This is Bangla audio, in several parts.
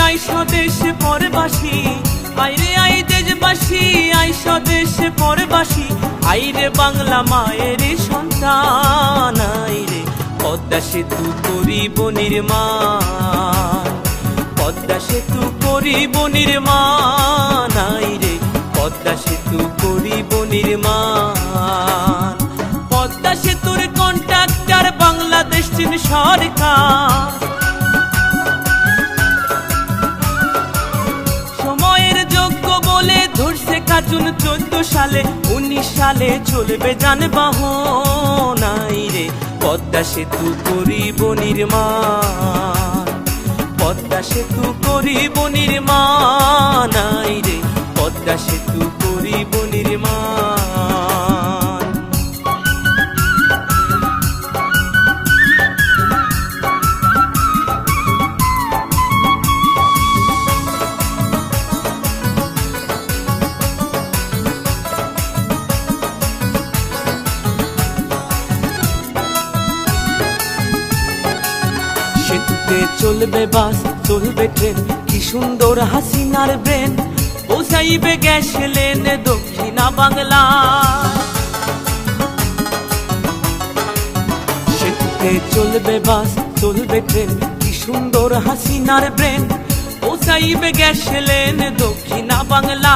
আই স্বদেশে পরবাসী, আইরে আই দেশবাসী, আই স্বদেশে পরবাসী, আইরে বাংলা মায়ের সন্তান, আইরে পদ্মা সেতু করিব নির্মাণ, পদ্মা সেতু করিব নির্মাণ, আইরে পদ্মা সেতু করিব নির্মাণ। পদ্মা সেতুর কন্ট্রাক্টর বাংলাদেশ চীন সরকার, সময়ের যোগ্য বলে ধরছে কাজুন 14 সালে, 19 সালে চলবে যানবাহন, আইরে পদ্মা সেতু করিব নির্মাণ, পদ্মা সেতু করিব নির্মাণ, আইরে পদ্মা সেতু করিব নির্মাণ। সেতুতে চলবে বাস, চলবে ট্রেন, কি সুন্দর হাসিনার ব্রেন, পৌঁছাইবে গ্যাস লেন দক্ষিণা বাংলা। সেতুতে চলবে বাস, চলবে ট্রেন, কি সুন্দর হাসিনার ব্রেন, পৌঁছাইবে গ্যাস লেন দক্ষিণা বাংলা।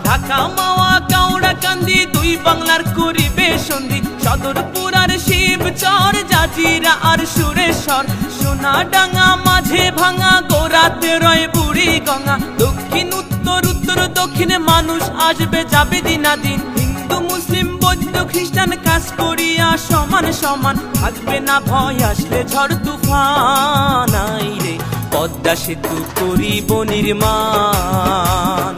ঢাকা মাওয়া কাউড়া কান্দি দুই বাংলার করিবে সন্ধি, সদরপুর আর শিবচর, জাজিরা আর সুরেশ্বর, সোনাডাঙ্গা মাঝে ভাঙা, গোরাতে রয় বুড়ি গঙ্গা। দক্ষিণ উত্তর, উত্তর দক্ষিণে মানুষ আসবে যাবে দিনাদিন, হিন্দু মুসলিম বৌদ্ধ খ্রিস্টান কাজ করিয়া সমান সমান, থাকবে না ভয় আসলে ঝড় তুফান, আইরে পদ্মা সেতু করিব নির্মাণ,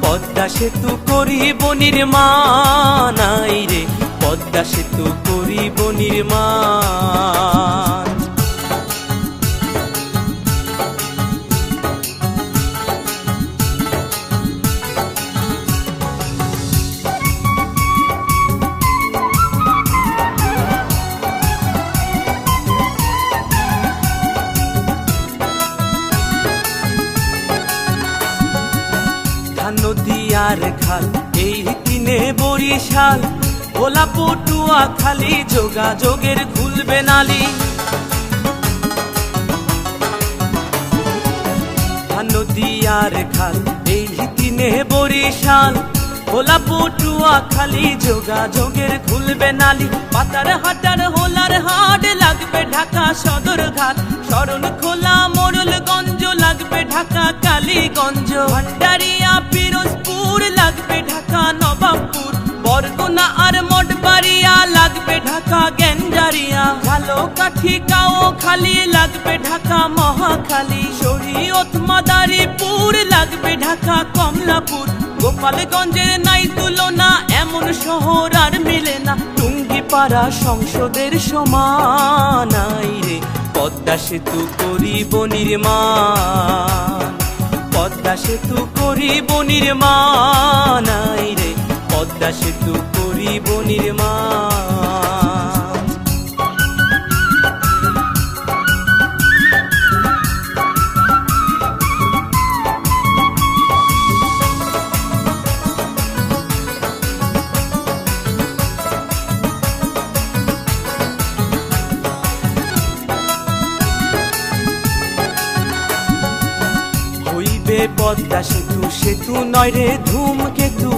পদ্মা সেতু করিব নির্মাণ, আইরে পদ্মা সেতু করিব নির্মাণ। নদী আর খাল এই তিনে বরিশাল, ভোলা পটুয়া খালি যোগাযোগের খুলবে নালি। নদী আর খাল এই তিনে বরিশাল, ভোলা পটুয়া খালি যোগাযোগের খুলবে নালি। পাতার হাটার হোলার হাট লাগবে ঢাকা সদর ঘাট, শরণ খোলা মোড়লগঞ্জ লাগবে ঢাকা কালীগঞ্জ, ভান্ডারিয়া পিরোজপুর লাগবে ঢাকা নবাবপুর, বরগুনা আর মঠবাড়িয়া লাগবে ঢাকা গেন্ডারিয়া, ঝালকাঠি কাও খালি লাগবে ঢাকা মহাখালী, শরীয়ত মাদারীপুর লাগবে ঢাকা কমলাপুর, গোপালগঞ্জের নাই তুলনা এমন শহর আর মিলে না, টুঙ্গিপাড়া সংসদের সমান, আইরে পদ্মা সেতু করিব নির্মাণ, পদ্মা সেতু করিব নির্মাণ, আইরে পদ্মা সেতু করিব নির্মাণ। পদ্মা সেতু সেতু নয় রে ধূমকেতু,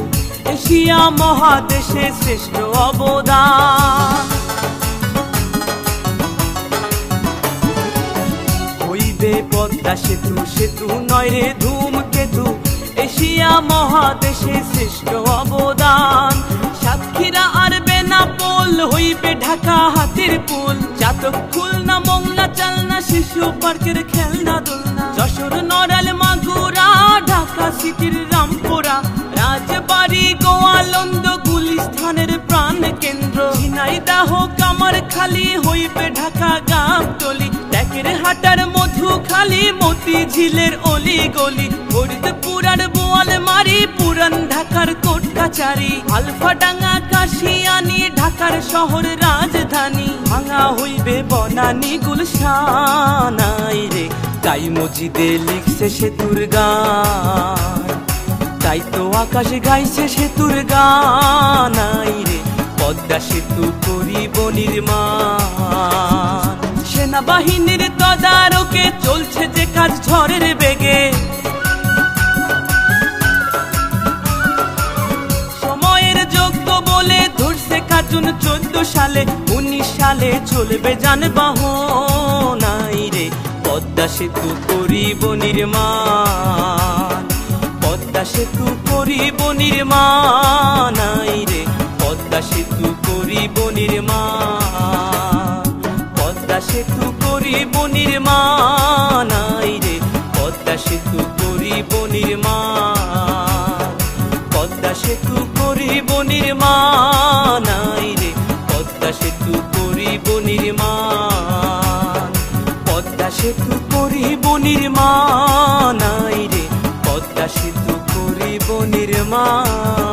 এশিয়া মহাদেশে শ্রেষ্ঠ অবদান, হইবে পদ্মা সেতু সেতু নয় রে ধূমকেতু, এশিয়া মহাদেশে শ্রেষ্ঠ অবদান। সাতক্ষীরা আর বেনাপোল হইবে ঢাকা হাতির পুল, চাতক খুলনা মোংলা চালনা শিশু পার্কের খেলনা দোলনা, যশোর নড়াল মাগুরা ঢাকা সিটির রামপুরা, রাজবাড়ি গোয়ালন্দ গুলিস্তানের প্রাণ কেন্দ্র, ঝিনাইদহ কামারখালী হইবে ঢাকা গাবতলী, ট্যাকের হাটার মধুখালী মতিঝিলের অলি গলি, ফরিদপুর আর বোয়ালমারি পুরান ঢাকার কোট কাচারি, আলফাডাঙ্গা কাশিয়ানি ঢাকার শহর রাজধানী, ভাঙা হইবে বনানী গুলশান, আইরে তাই মজিদে লিখছে সেতুর গান, তাই তো আকাশে গাইছে সেতুর গান। আইরে পদ্মা সেতু করিব নির্মাণ। সেনাবাহিনীর তদারকে চলছে যে কাজ ঝড়ের বেগে, সময়ের যোগ্য বলে ধরছে কাজুন 14 সালে, 19 সালে চলবে যানবাহন। আইরে পদ্মা সেতু করিব নির্মাণ, পদ্মা সেতু করিব নির্মাণ। আইরে পদ্মা সেতু করিব নির্মাণ, পদ্মা সেতু করিব নির্মাণ। আইরে পদ্মা সেতু করিব নির্মাণ, পদ্মা সেতু করিব নির্মাণ। আইরে পদ্মা সেতু করিব নির্মাণ, পদ্মা সেতু করিব নির্মাণ। আইরে পদ্মা সেতু করিব নির্মাণ।